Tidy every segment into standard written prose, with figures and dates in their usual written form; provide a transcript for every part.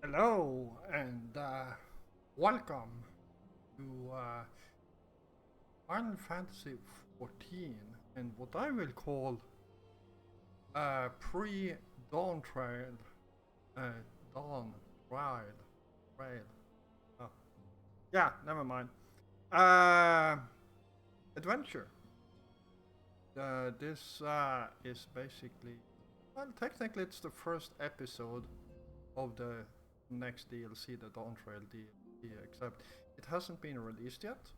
Hello and welcome to Final Fantasy XIV and what I will call pre-Dawntrail, Dawntrail, Trail. Oh. Yeah, never mind. Adventure. This is basically, well, technically it's the first episode of the next DLC, the Dawntrail DLC, except it hasn't been released yet.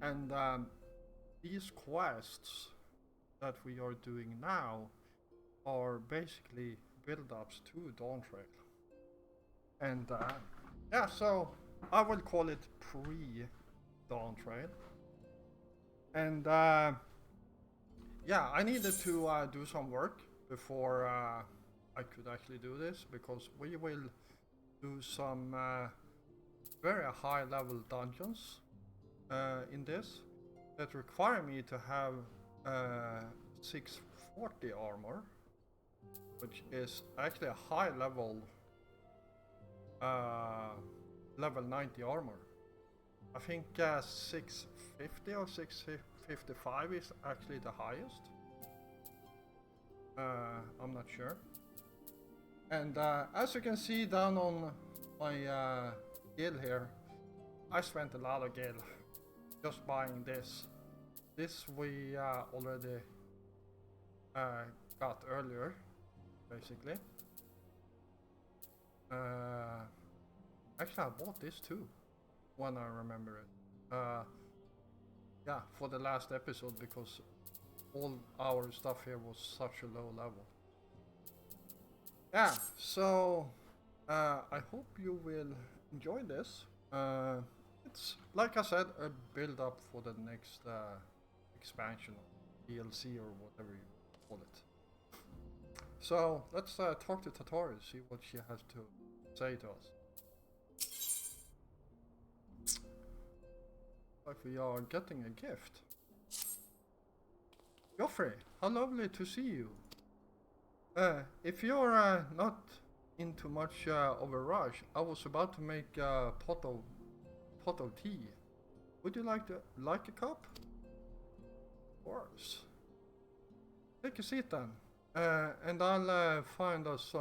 And these quests that we are doing now are basically build-ups to Dawntrail. And yeah, so I will call it pre-Dawntrail. And yeah, I needed to do some work before I could actually do this, because we will do some very high level dungeons in this that require me to have 640 armor, which is actually a high level level 90 armor. I think 650 or 655 is actually the highest. I'm not sure. And as you can see down on my gil here, I spent a lot of gil just buying this. This we already got earlier, basically. Actually, I bought this too, when I remember it. Yeah, for the last episode, because all our stuff here was such a low level. Yeah, so I hope you will enjoy this. It's, like I said, a build up for the next expansion, DLC or whatever you call it. So let's talk to Tatori, see what she has to say to us. Like we are getting a gift. Joffrey, how lovely to see you. If you're not into much of a rush, I was about to make a pot of tea. Would you like a cup? Of course. Take a seat then, and I'll find us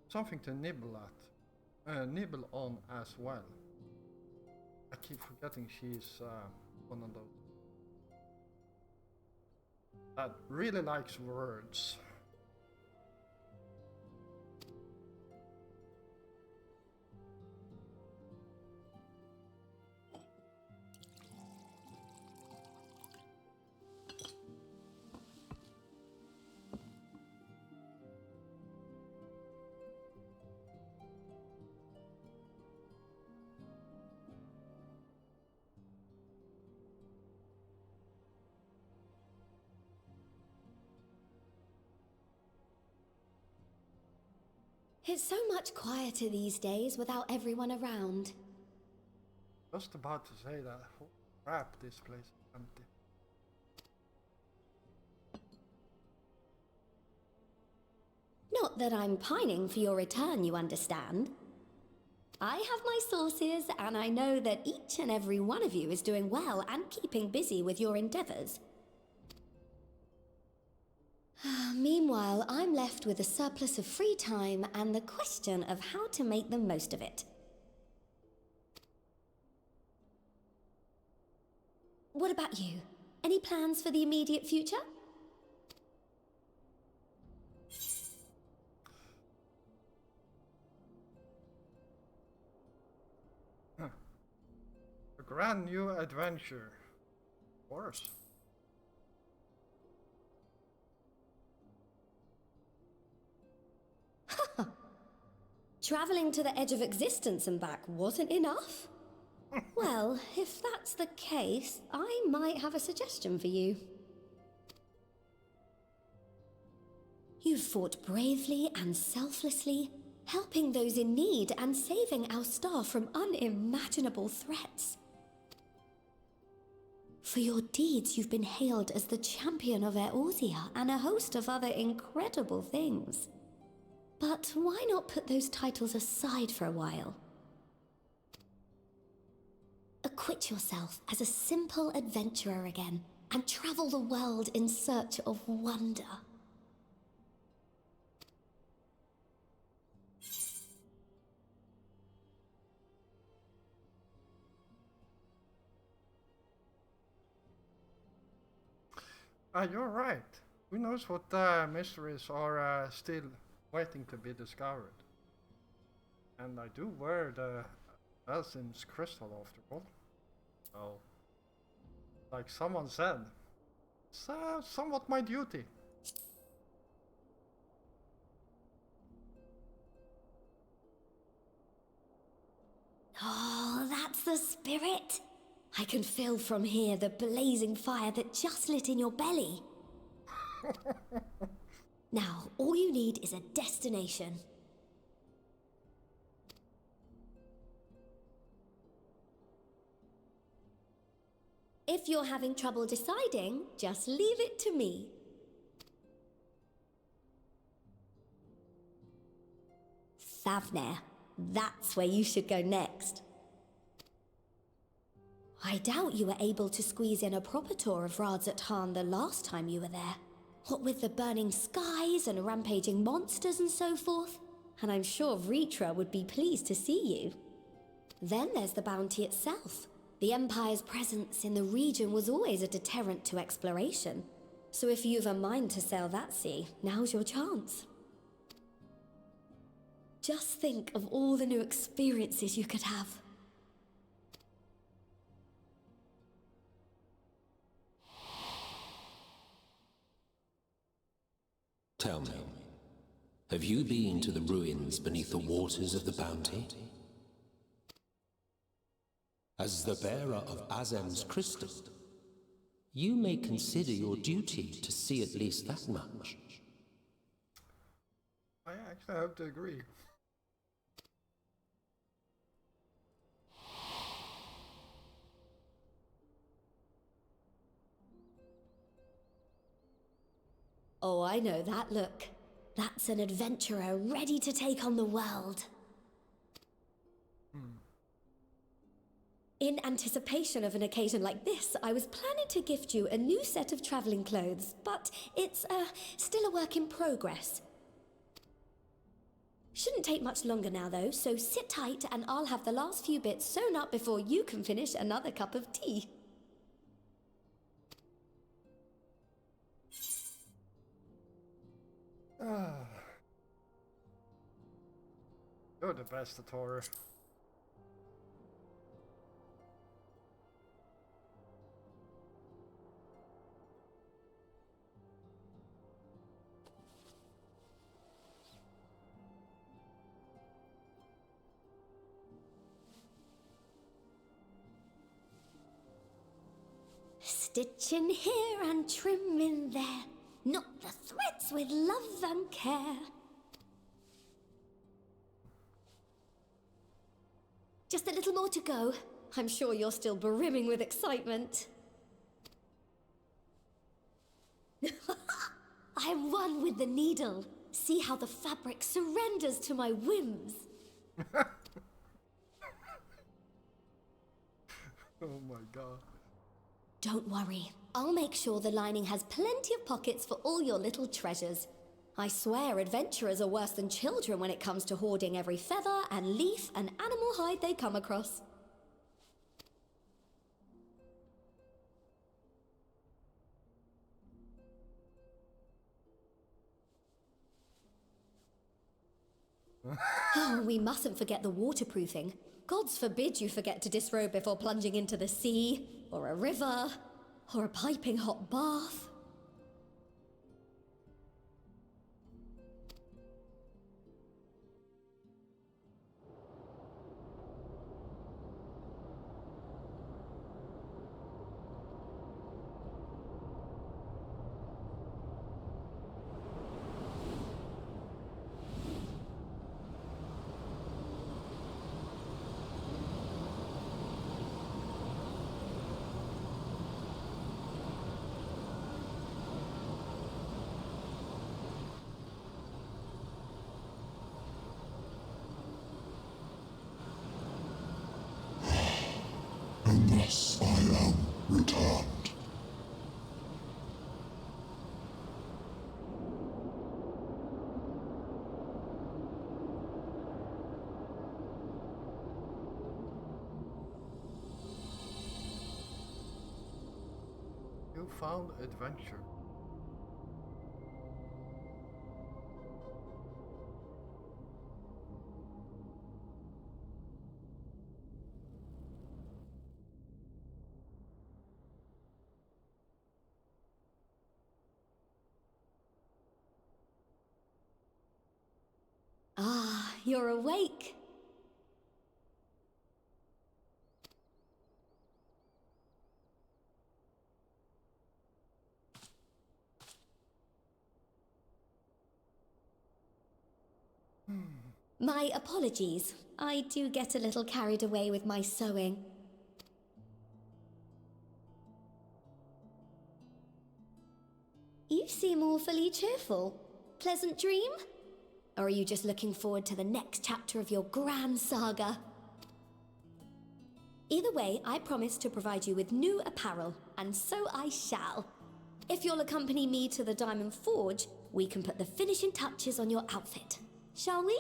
something to nibble on as well. I keep forgetting she's one of those that really likes words. It's so much quieter these days without everyone around. Just about to say that. Oh, crap, this place is empty. Not that I'm pining for your return, you understand. I have my sources, and I know that each and every one of you is doing well and keeping busy with your endeavors. Meanwhile, I'm left with a surplus of free time and the question of how to make the most of it. What about you? Any plans for the immediate future? A grand new adventure. Of course. Traveling to the edge of existence and back wasn't enough? Well, if that's the case, I might have a suggestion for you. You've fought bravely and selflessly, helping those in need and saving our star from unimaginable threats. For your deeds, you've been hailed as the champion of Eorzea and a host of other incredible things. But But why not put those titles aside for a while? Acquit yourself as a simple adventurer again and travel the world in search of wonder. You're right. Who knows what mysteries are still waiting to be discovered. And I do wear the Elsin's crystal after all. So, like someone said, it's somewhat my duty. Oh, that's the spirit. I can feel from here the blazing fire that just lit in your belly. Now, all you need is a destination. If you're having trouble deciding, just leave it to me. Thavner, that's where you should go next. I doubt you were able to squeeze in a proper tour of Radzat the last time you were there. What with the burning skies and rampaging monsters and so forth. And I'm sure Vritra would be pleased to see you. Then there's the bounty itself. The Empire's presence in the region was always a deterrent to exploration. So if you've a mind to sail that sea, now's your chance. Just think of all the new experiences you could have. Tell me, have you been to the ruins beneath the waters of the Bounty? As the bearer of Azem's crystal, you may consider your duty to see at least that much. I actually have to agree. Oh, I know that look. That's an adventurer ready to take on the world. In anticipation of an occasion like this, I was planning to gift you a new set of traveling clothes, but it's still a work in progress. Shouldn't take much longer now though, so sit tight and I'll have the last few bits sewn up before you can finish another cup of tea. You're the best at horror. Stitch in here and trim in there. Knot the threads with love and care. Just a little more to go. I'm sure you're still brimming with excitement. I'm one with the needle. See how the fabric surrenders to my whims. Oh my god. Don't worry. I'll make sure the lining has plenty of pockets for all your little treasures. I swear adventurers are worse than children when it comes to hoarding every feather and leaf and animal hide they come across. Oh, we mustn't forget the waterproofing. Gods forbid you forget to disrobe before plunging into the sea, or a river, or a piping hot bath. newfound adventure. Ah, you're awake. My apologies. I do get a little carried away with my sewing. You seem awfully cheerful. Pleasant dream? Or are you just looking forward to the next chapter of your grand saga? Either way, I promise to provide you with new apparel, and so I shall. If you'll accompany me to the Diamond Forge, we can put the finishing touches on your outfit. Shall we?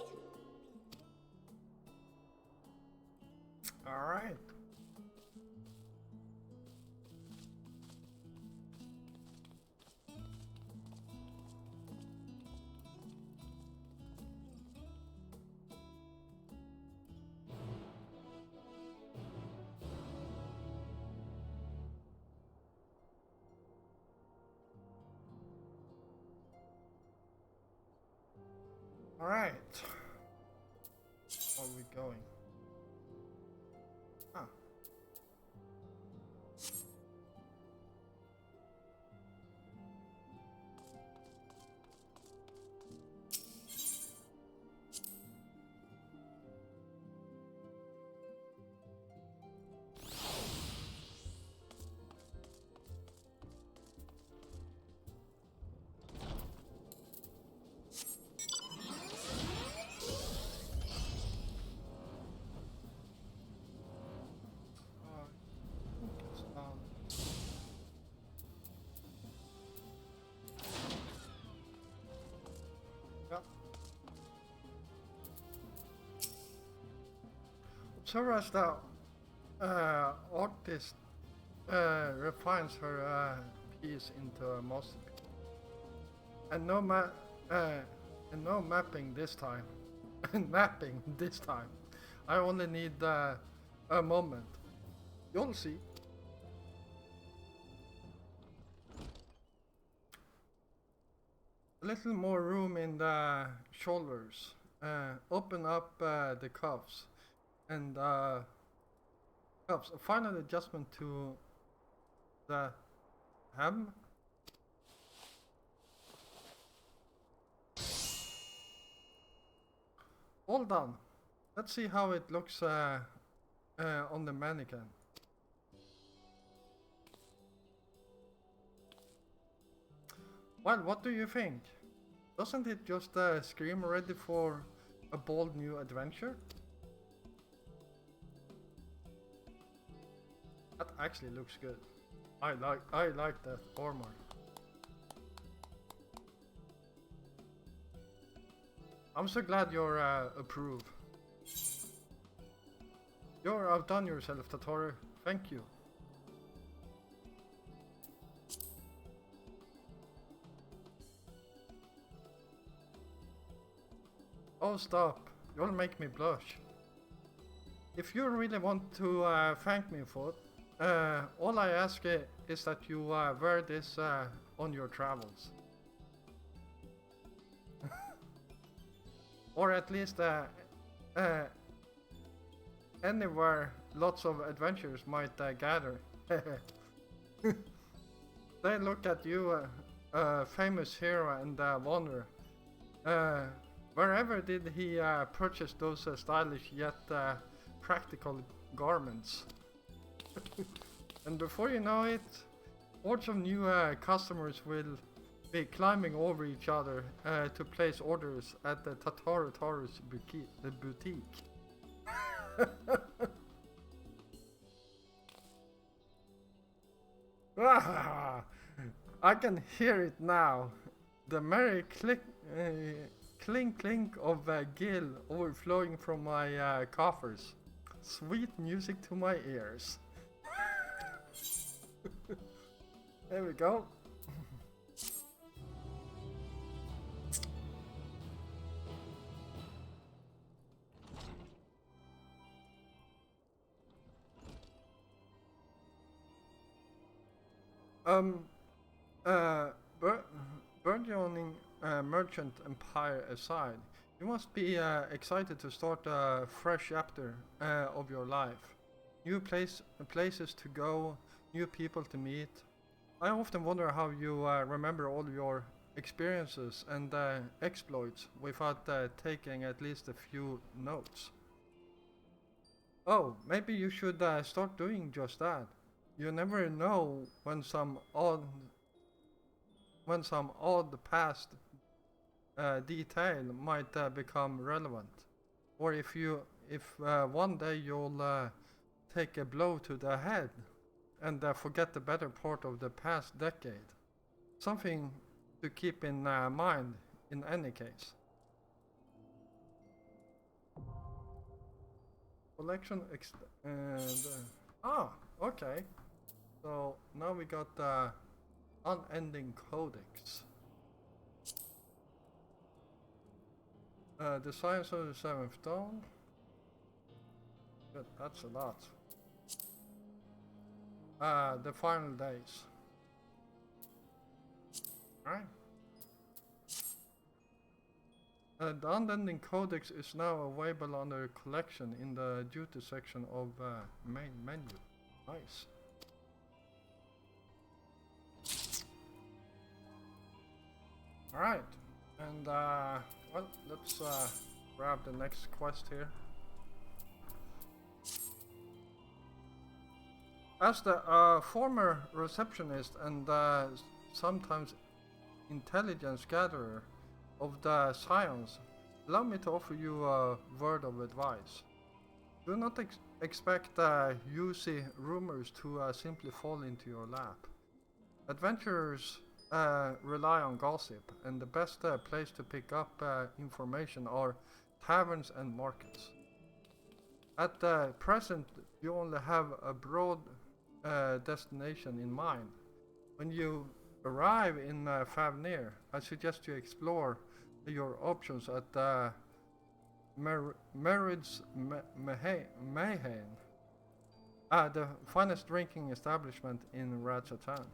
All right. All right. Where are we going? Ah. Yep. So as the artist refines her piece into a masterpiece, and no mapping this time, mapping this time. I only need a moment. You'll see. A little more room in the shoulders. Open up the cuffs and cuffs. A final adjustment to the hem. All done. Let's see how it looks on the mannequin. Well, what do you think? Doesn't it just scream ready for a bold new adventure? That actually looks good. I like that armor. I'm so glad you're approve. You're outdone yourself, Totoro. Thank you. Oh, stop. You'll make me blush. If you really want to thank me for it, all I ask is that you wear this on your travels. Or at least anywhere lots of adventurers might gather. They look at you, famous hero, and wonder, wherever did he purchase those stylish yet practical garments? And before you know it, hordes of new customers will be climbing over each other to place orders at the Totoro's boutique. Ah, I can hear it now. The merry clink clink of gill overflowing from my coffers. Sweet music to my ears. There we go. Bur burgeoning merchant empire aside, you must be excited to start a fresh chapter of your life. New places to go, new people to meet. I often wonder how you remember all your experiences and exploits without taking at least a few notes. Oh, maybe you should start doing just that. You never know when some odd past detail might become relevant, or if one day you'll take a blow to the head and forget the better part of the past decade. Something to keep in mind in any case. Collection okay. So now we got the unending codex. The science of the seventh dawn. Good, that's a lot. The final days. Alright. The unending codex is now available under collection in the duty section of main menu. Nice. Alright, and well, let's grab the next quest here. As the former receptionist and sometimes intelligence gatherer of the science, allow me to offer you a word of advice. Do not expect juicy rumors to simply fall into your lap. Adventurers rely on gossip, and the best place to pick up information are taverns and markets. At present, you only have a broad destination in mind. When you arrive in Favnir, I suggest you explore your options at Merid's Mayhain, the finest drinking establishment in Ratsatan.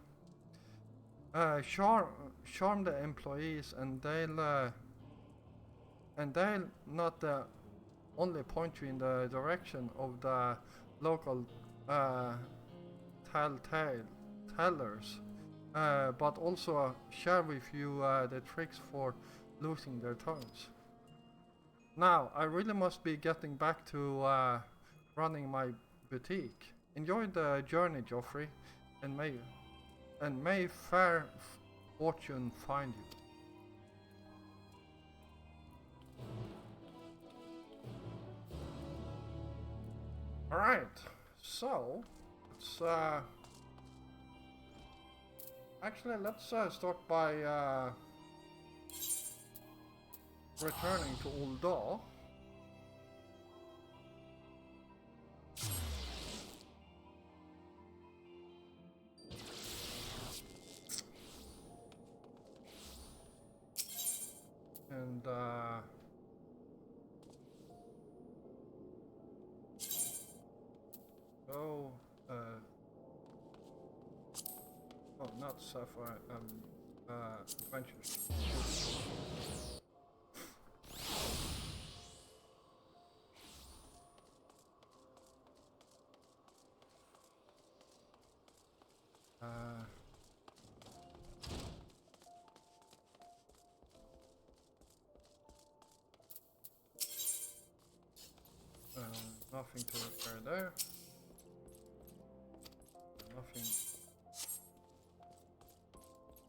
Charm the employees, and they'll not only point you in the direction of the local tellers, but also share with you the tricks for losing their tongues. Now, I really must be getting back to running my boutique. Enjoy the journey, Geoffrey, and may fair fortune find you. Alright, so let's start by returning to Ul'dah. And go oh, not Sapphire, Adventures. Nothing to repair there. Nothing.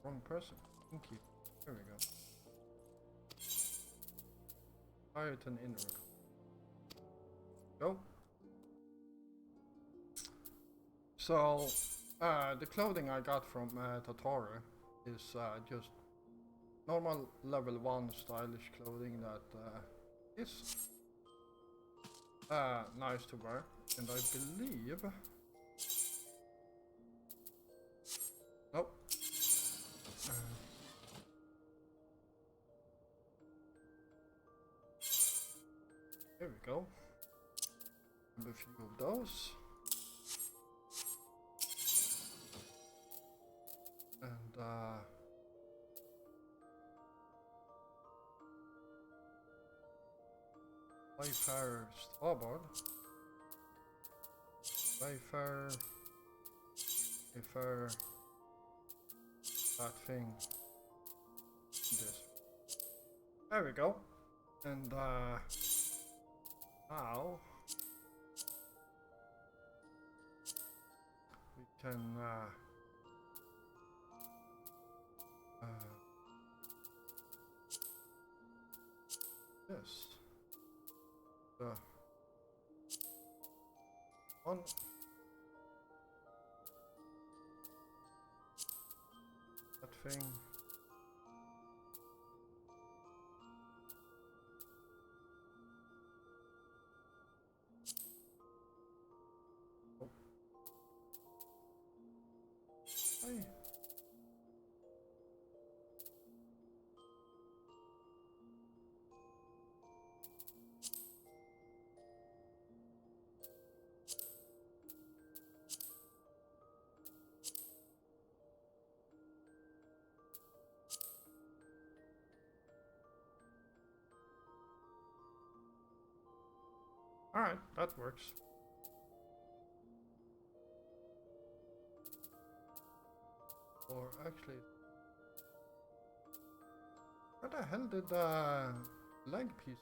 Wrong person. Thank you. There we go. Ireton Inner. Go. So, the clothing I got from Totoro is just normal level 1 stylish clothing that is nice to wear, and I believe... Nope, There we go. A few of those. And Wayfarer starboard. Wayfarer. Wayfarer. That thing. This. There we go. And now we can this the one that thing. Oh. Hey. Alright, that works. Or actually, where the hell did the leg piece?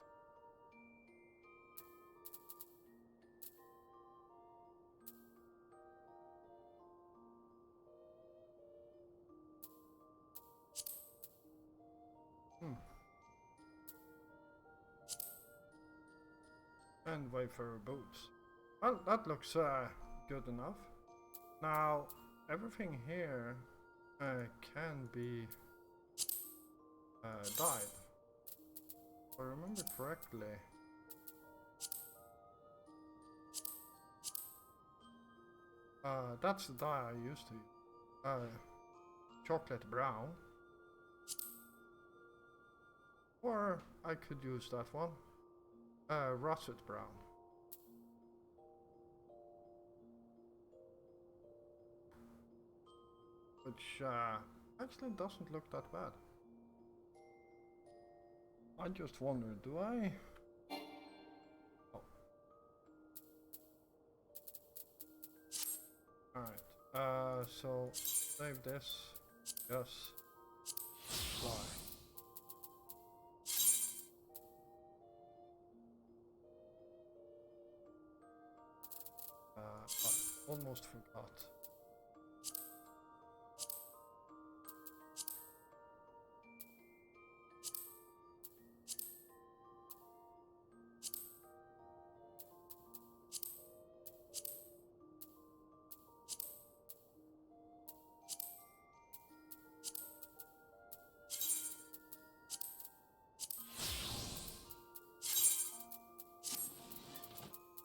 And Wayfarer boots. Well, that looks good enough. Now, everything here can be dyed. If I remember correctly. That's the dye I used to use. Chocolate brown. Or I could use that one. Russet brown. Which actually doesn't look that bad. I just wonder, do I? Oh. Alright, so save this. Yes. Fly. I almost forgot.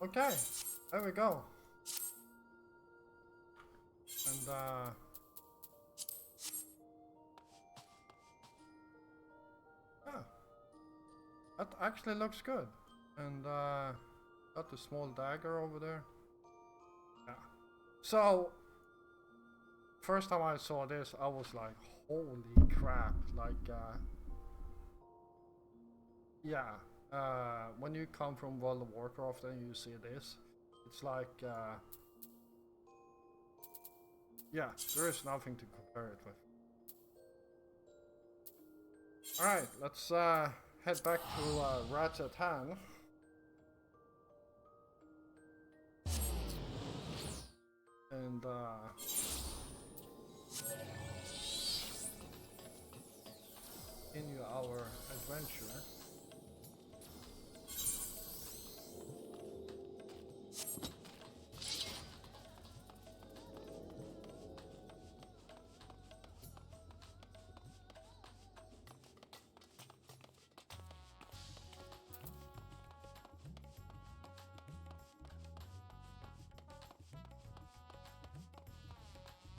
Okay, there we go. And yeah, that actually looks good. And got the small dagger over there. Yeah. So first time I saw this, I was like, holy crap! Like, yeah. When you come from World of Warcraft and you see this, it's like, yeah, there is nothing to compare it with. Alright, let's head back to Ratchet Han. And continue our adventure.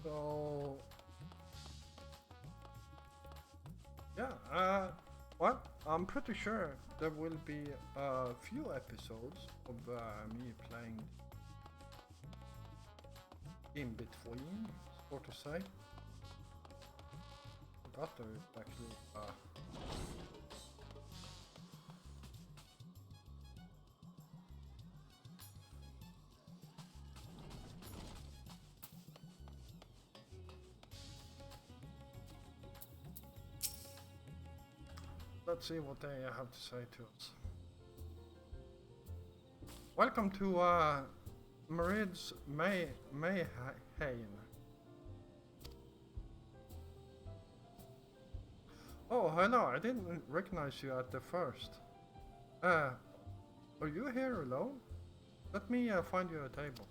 So yeah, what? I'm pretty sure there will be a few episodes of me playing in between, so to say. Forgot there is actually let's see what they have to say to us. Welcome to Marid's Mayhain. Oh, hello, I didn't recognize you at the first. Are you here alone? Let me find you a table.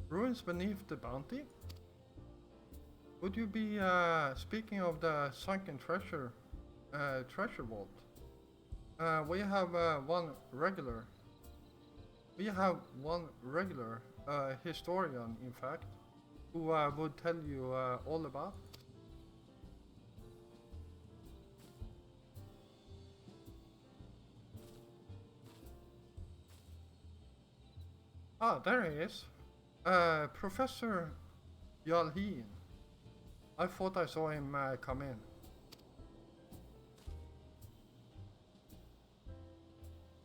Ruins beneath the bounty? Would you be speaking of the sunken treasure vault? We have one regular historian, in fact, who would tell you all about it. Ah, there he is. Professor Yalheen. I thought I saw him come in.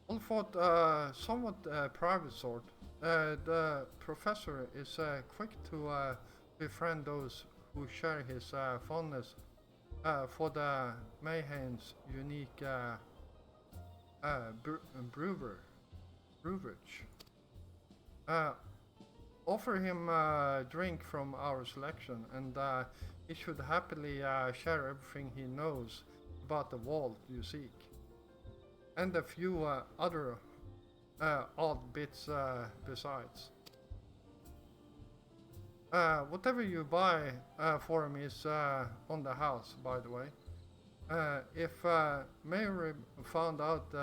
All thought somewhat private sort. The professor is quick to befriend those who share his fondness for the Mayhain's unique brewerage. Offer him a drink from our selection, and he should happily share everything he knows about the vault you seek, and a few other odd bits besides. Whatever you buy for him is on the house, by the way. If Mary found out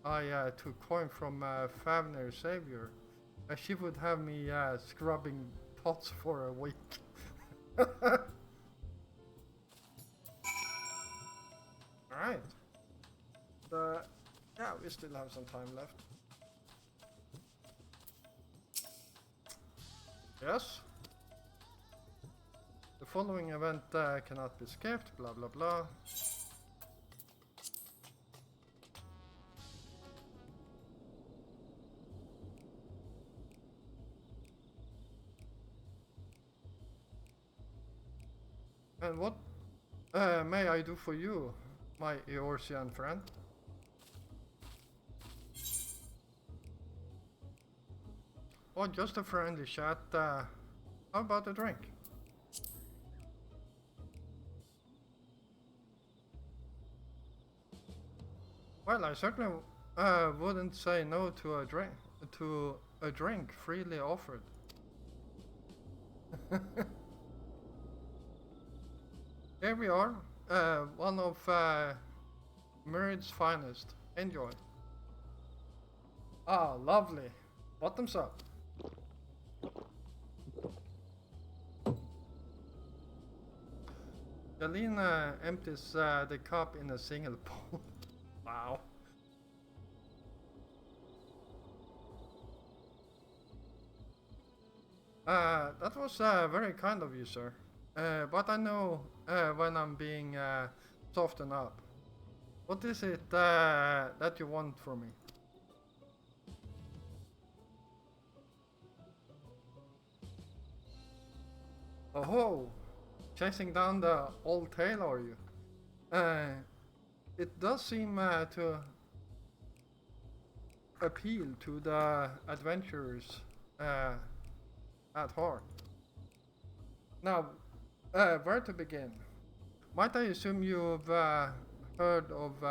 I took coin from Favner Savior, she would have me scrubbing pots for a week. Alright. Yeah, we still have some time left. Yes. The following event cannot be skipped, blah blah blah. And what may I do for you, my Eorzean friend? Oh, just a friendly chat. How about a drink? Well, I certainly wouldn't say no to a drink freely offered. Here we are, one of Murid's finest. Enjoy. Ah, lovely. Bottoms up. Galina empties the cup in a single pull. Wow. That was very kind of you, sir. But I know when I'm being softened up. What is it that you want from me? Oh, chasing down the old tale, are you? It does seem to appeal to the adventurers at heart. Now, where to begin? Might I assume you've heard of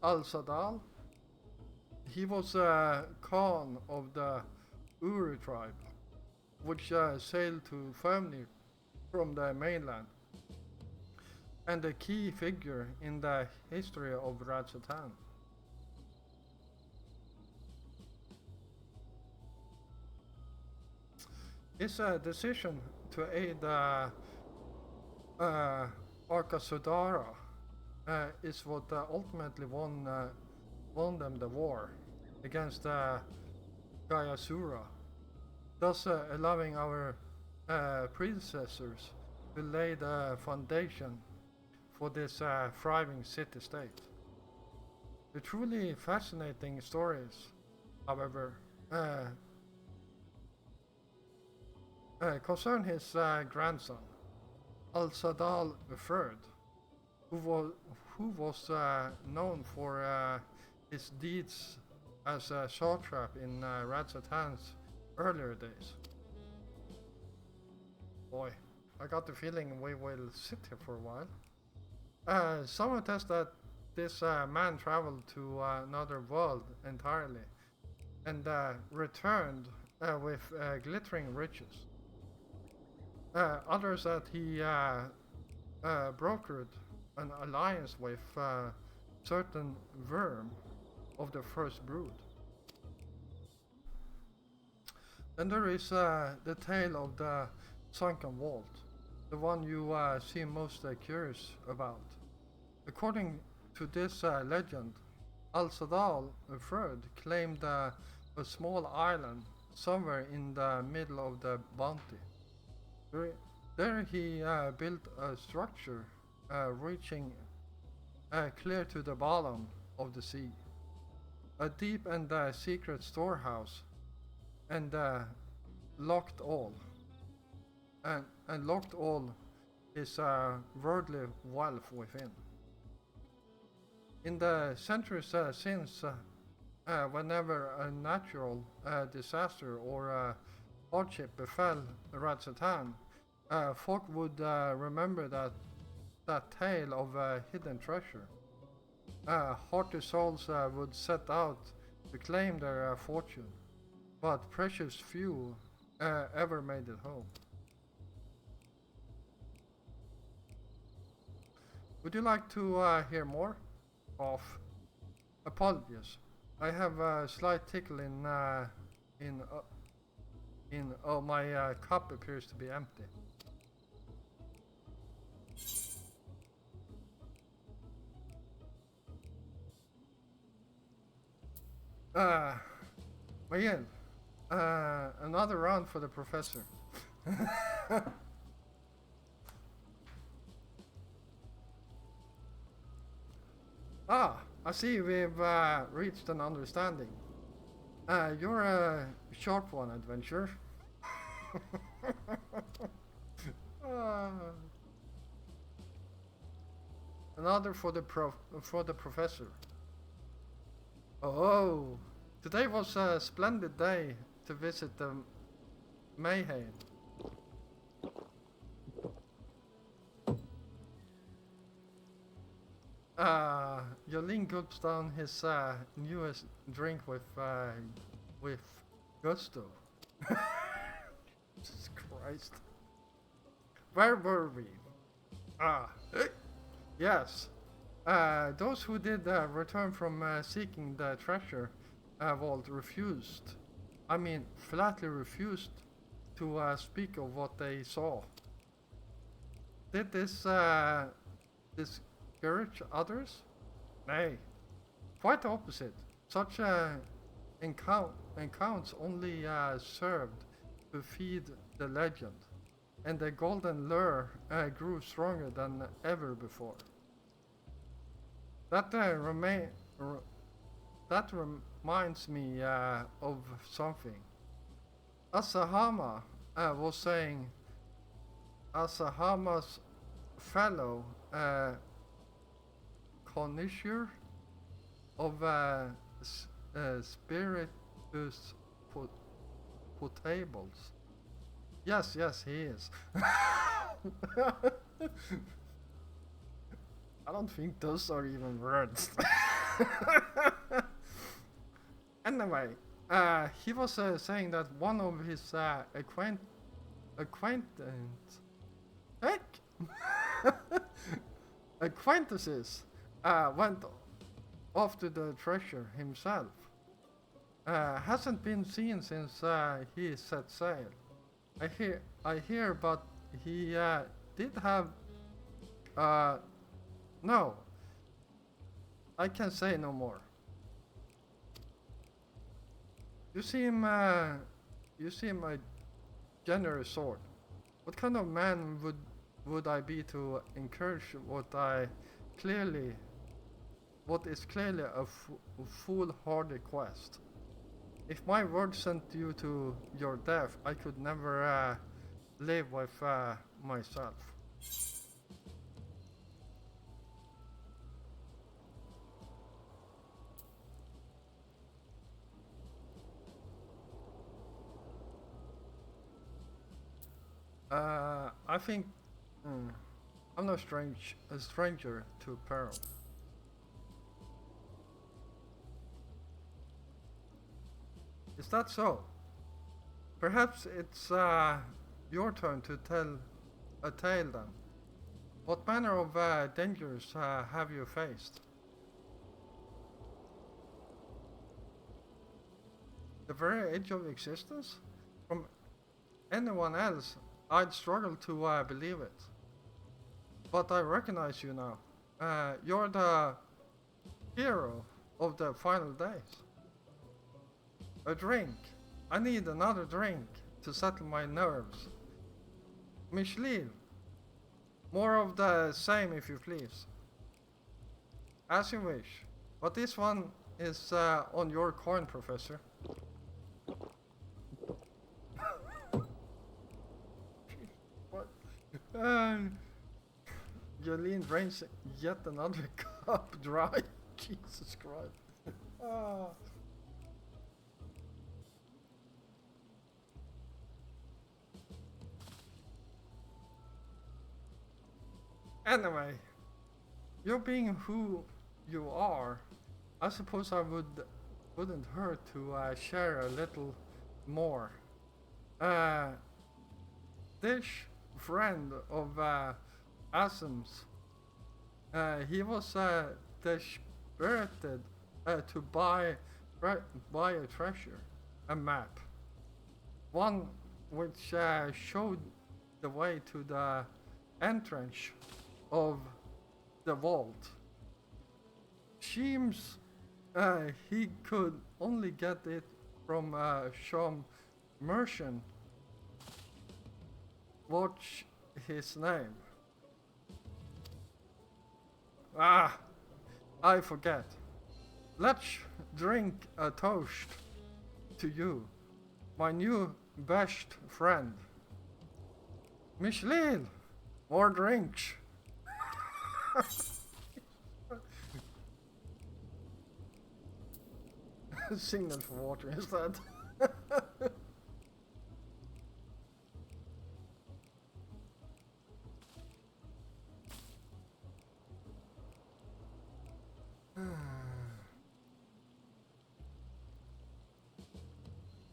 Al-Sadal? He was Khan of the Uru tribe, which sailed to Firmnir from the mainland, and a key figure in the history of Rajasthan. His decision to aid Arkasudara is what ultimately won them the war against Gayasura, thus allowing our predecessors to lay the foundation for this thriving city-state. The truly fascinating stories, however, concern his grandson, Al-Sadal III, who was known for his deeds as a satrap in Radzatan's earlier days. Boy, I got the feeling we will sit here for a while. Some attest that this man traveled to another world entirely and returned with glittering riches. Others that he brokered an alliance with certain worm of the first brood. Then there is the tale of the sunken vault, the one you seem most curious about. According to this legend, Al-Sadal III claimed a small island somewhere in the middle of the bounty. There he built a structure reaching clear to the bottom of the sea, a deep and secret storehouse, and locked all his worldly wealth within. In the centuries since, whenever a natural disaster or hardship befell Radzatan, folk would remember that tale of hidden treasure. Hearty souls would set out to claim their fortune, but precious few ever made it home. Would you like to hear more of? Apologies, I have a slight tickle in my cup appears to be empty. Well, another round for the professor. I see we've reached an understanding. You're a short one, adventurer. Another for the professor. Oh, today was a splendid day to visit the Mayhem. Yolene gulps down his newest drink with gusto. Jesus Christ. Where were we? Yes. Those who did return from seeking the treasure vault refused. I mean, flatly refused to speak of what they saw. Did this discourage others? Nay, quite the opposite. Such encounters only served to feed the legend, and the golden lure grew stronger than ever before. That reminds me of something. Asahama was saying Asahama's fellow connoisseur of spiritus potables. Yes, he is. I don't think those are even words. Anyway, he was saying that one of his acquaintances went after the treasure himself. Hasn't been seen since he set sail. I hear, but he did have. No, I can say no more. You seem a generous sort. What kind of man would I be to encourage what is clearly a foolhardy quest? If my word sent you to your death, I could never live with myself. I think I'm no a stranger to peril. Is that so? Perhaps it's your turn to tell a tale then. What manner of dangers have you faced? The very edge of existence? From anyone else, I'd struggle to believe it. But I recognize you now. You're the hero of the final days. A drink. I need another drink to settle my nerves. Micheline, more of the same if you please. As you wish. But this one is on your coin, Professor. What? Jolene drains yet another cup dry. Jesus Christ. Ah. Anyway, you being who you are, I suppose wouldn't hurt to share a little more. This friend of Asim's, he was dispirited to buy a treasure, a map, one which showed the way to the entrance of the vault. Seems he could only get it from some merchant. What's his name? Ah, I forget. Let's drink a toast to you, my new best friend. Micheline, more drinks. Signal for water instead.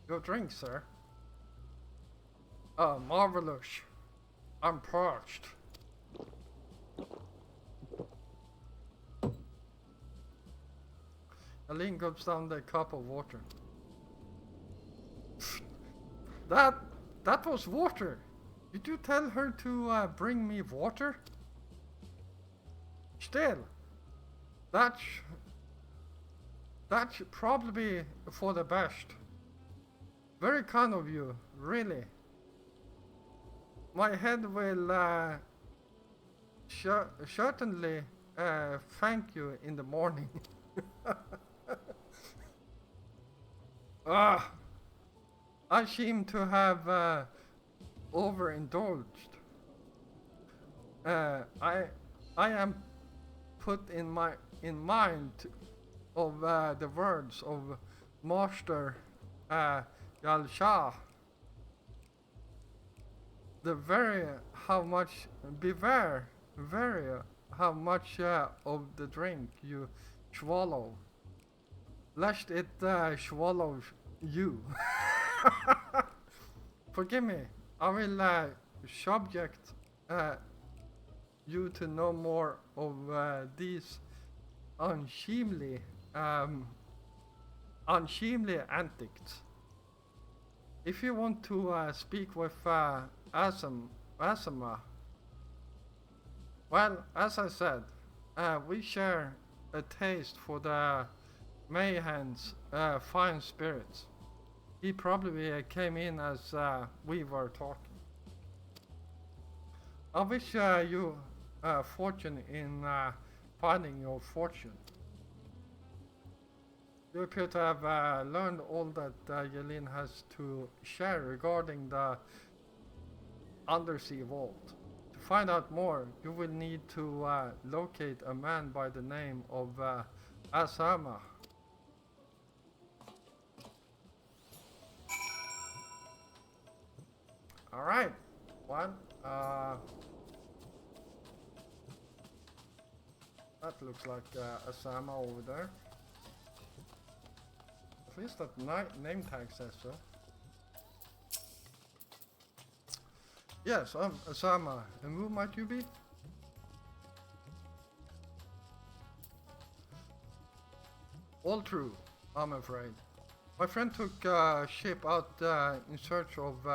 Your drink, sir. Marvelous. I'm parched. Aline gulps down the cup of water. That was water. Did you tell her to bring me water? Still, that's probably for the best. Very kind of you, really. My head will certainly thank you in the morning. I seem to have overindulged. I am put in mind of the words of Master Yalshah. Beware how much of the drink you swallow, lest it swallows you. Forgive me, I will subject you to no more of these unseemly antics. if you want to speak with Asama, well, as I said, we share a taste for the Mayhen's fine spirits. He probably came in as we were talking. I wish you fortune in finding your fortune. You appear to have learned all that Yelin has to share regarding the undersea vault. To find out more, you will need to locate a man by the name of Asama. Alright, well, that looks like Asama over there. At least that name tag says so. Yes, I'm Asama. And who might you be? All true, I'm afraid. My friend took a ship out in search of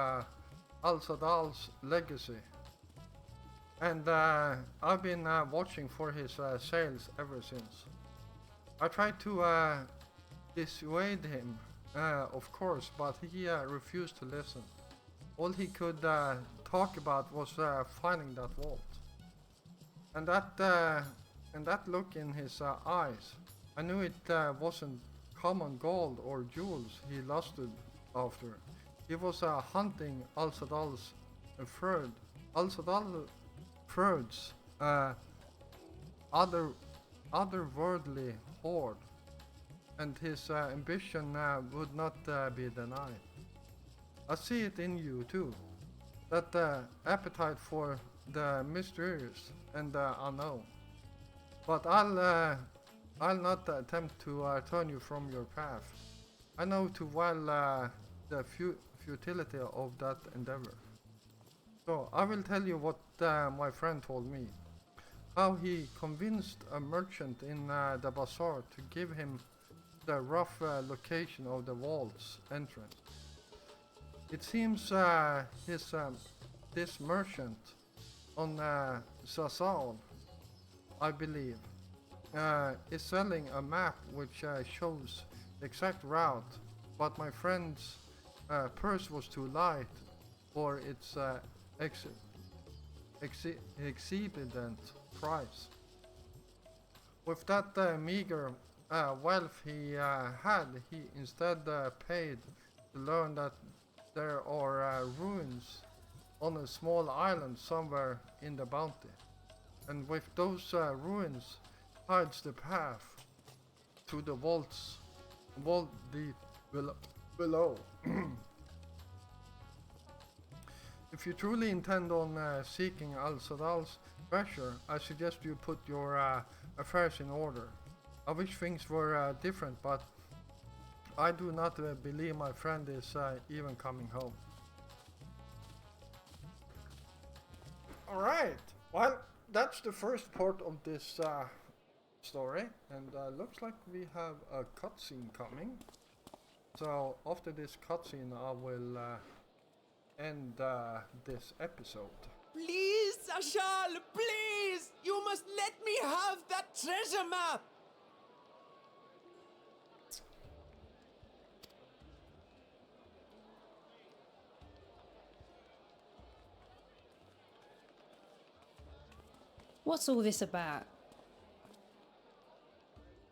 Al-Sadal's legacy. And I've been watching for his sails ever since. I tried to dissuade him, of course, but he refused to listen. All he could talk about was finding that vault. And that look in his eyes, I knew it wasn't common gold or jewels he lusted after. He was hunting Al-Sadal's third. Al-Sadal third's otherworldly hoard, and his ambition would not be denied. I see it in you too, that appetite for the mysterious and the unknown. But I'll not attempt to turn you from your path. I know too well the futility of that endeavor. So I will tell you what my friend told me. How he convinced a merchant in the bazaar to give him the rough location of the vault's entrance. It seems this merchant on Sasal, I believe, is selling a map which shows the exact route, but my friend's purse was too light for its exorbitant price. With that meager wealth he had, he instead paid to learn that there are ruins on a small island somewhere in the bounty, and with those ruins hides the path to the vault deep below. If you truly intend on seeking Al-Sadal's treasure, I suggest you put your affairs in order. I wish things were different, but I do not believe my friend is even coming home. Alright, well, that's the first part of this story, and looks like we have a cutscene coming. So after this cutscene I will end this episode. Please, Ashal, please! You must let me have that treasure map! What's all this about?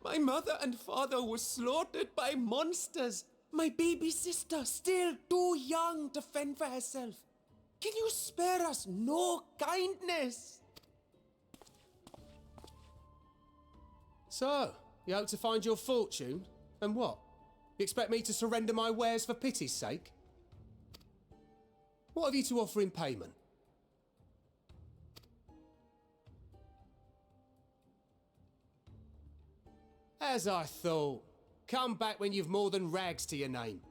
My mother and father were slaughtered by monsters. My baby sister, still too young to fend for herself. Can you spare us no kindness? So, you hope to find your fortune? And what? You expect me to surrender my wares for pity's sake? What have you to offer in payment? As I thought. Come back when you've more than rags to your name.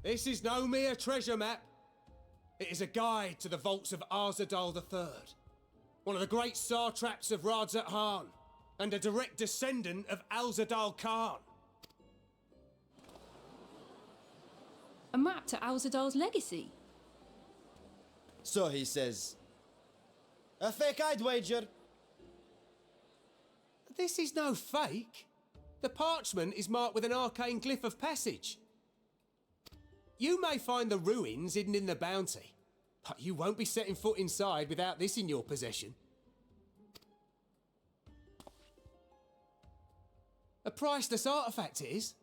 This is no mere treasure map. It is a guide to the vaults of Arzadal III. one of the great satraps of Radzat Han, and a direct descendant of Alzadal Khan. A map to Alzadal's legacy. So he says. A fake, I'd wager. This is no fake. The parchment is marked with an arcane glyph of passage. You may find the ruins hidden in the bounty, but you won't be setting foot inside without this in your possession. A priceless artifact it is,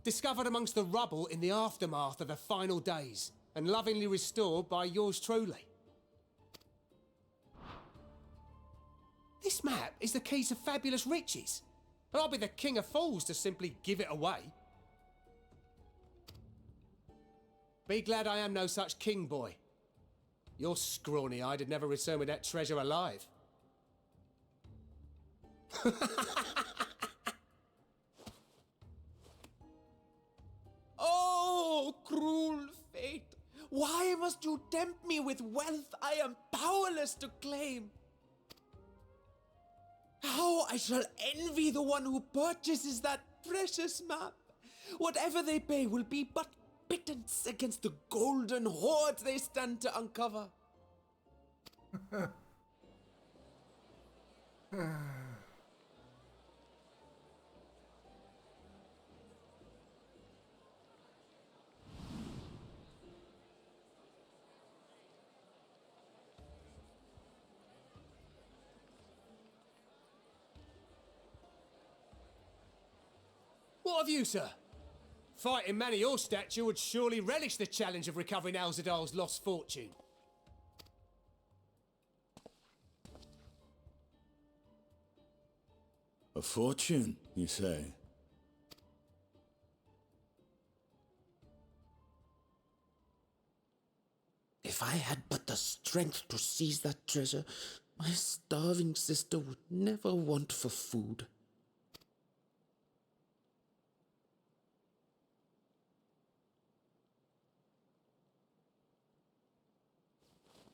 discovered amongst the rubble in the aftermath of the final days, and lovingly restored by yours truly. This map is the key to fabulous riches, and I'll be the king of fools to simply give it away. Be glad I am no such king, boy. Your scrawny-eyed would never return with that treasure alive. Oh, cruel fate! Why must you tempt me with wealth I am powerless to claim? How I shall envy the one who purchases that precious map! Whatever they pay will be but pittance against the golden hoard they stand to uncover. What of you, sir? Fighting man of your stature would surely relish the challenge of recovering Alzadal's lost fortune. A fortune, you say? If I had but the strength to seize that treasure, my starving sister would never want for food.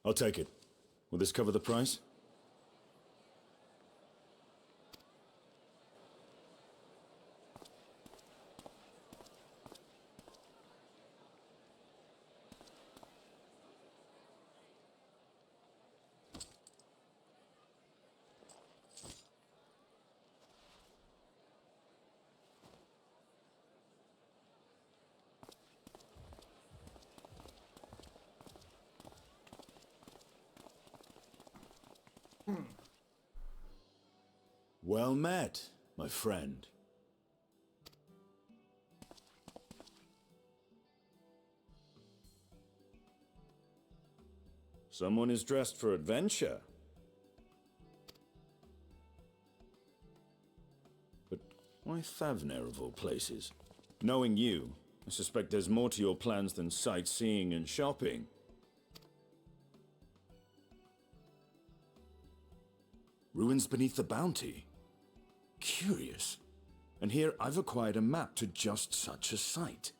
I'll take it. Will this cover the price? Well met, my friend. Someone is dressed for adventure. But why Thavner of all places? Knowing you, I suspect there's more to your plans than sightseeing and shopping. Ruins beneath the bounty. Curious. And here I've acquired a map to just such a site.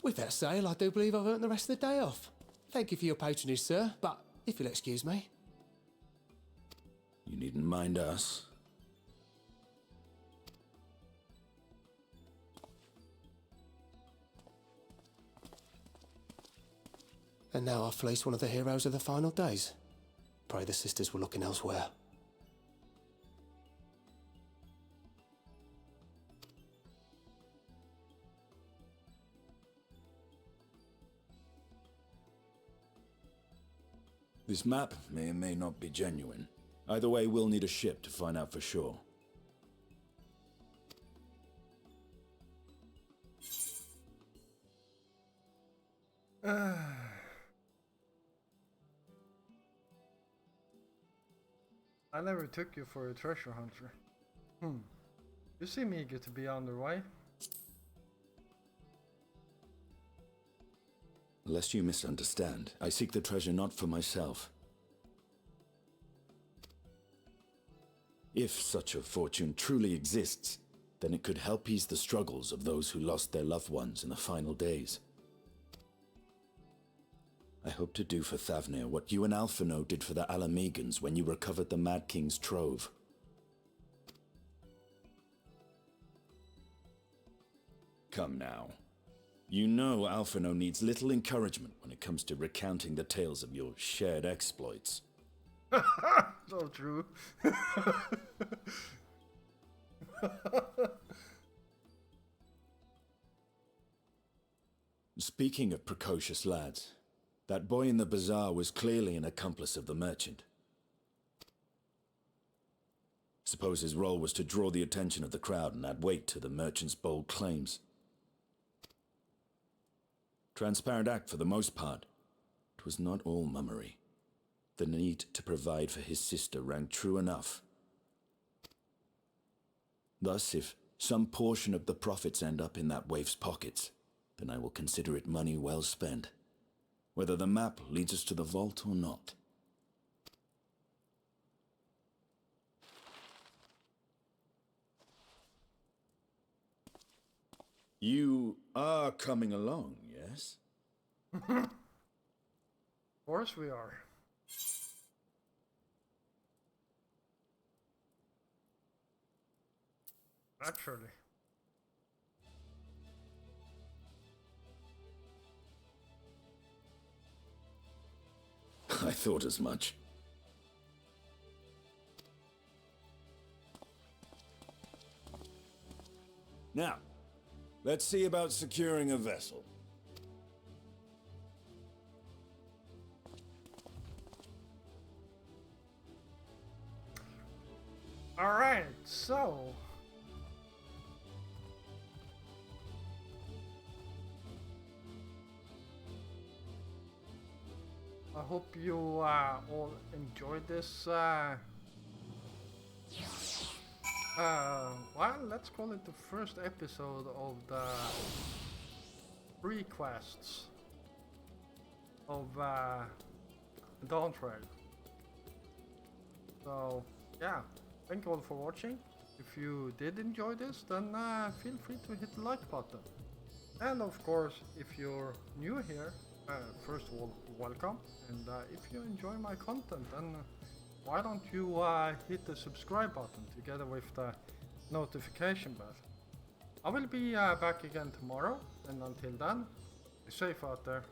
With that sale, I do believe I've earned the rest of the day off. Thank you for your patronage, sir, but if you'll excuse me. You needn't mind us. And now I've fleeced one of the heroes of the final days. Pray the sisters were looking elsewhere. This map may or may not be genuine. Either way, we'll need a ship to find out for sure. I never took you for a treasure hunter. You seem eager to be on the way. Lest you misunderstand, I seek the treasure not for myself. If such a fortune truly exists, then it could help ease the struggles of those who lost their loved ones in the final days. I hope to do for Thavnir what you and Alphino did for the Alamegans when you recovered the Mad King's trove. Come now. You know Alphino needs little encouragement when it comes to recounting the tales of your shared exploits. So true. Speaking of precocious lads, that boy in the bazaar was clearly an accomplice of the merchant. Suppose his role was to draw the attention of the crowd and add weight to the merchant's bold claims. Transparent act for the most part. It was not all mummery. The need to provide for his sister rang true enough. Thus, if some portion of the profits end up in that waif's pockets, then I will consider it money well spent, whether the map leads us to the vault or not. You are coming along, yes? Of course we are. Naturally. I thought as much. Now, let's see about securing a vessel. Alright, so... I hope you all enjoyed this, well, let's call it the first episode of the pre-quests of Dawntrail. So, yeah, thank you all for watching. If you did enjoy this, then feel free to hit the like button. And of course, if you're new here, first of all, welcome. And if you enjoy my content, then why don't you hit the subscribe button together with the notification bell. I will be back again tomorrow, and until then, be safe out there.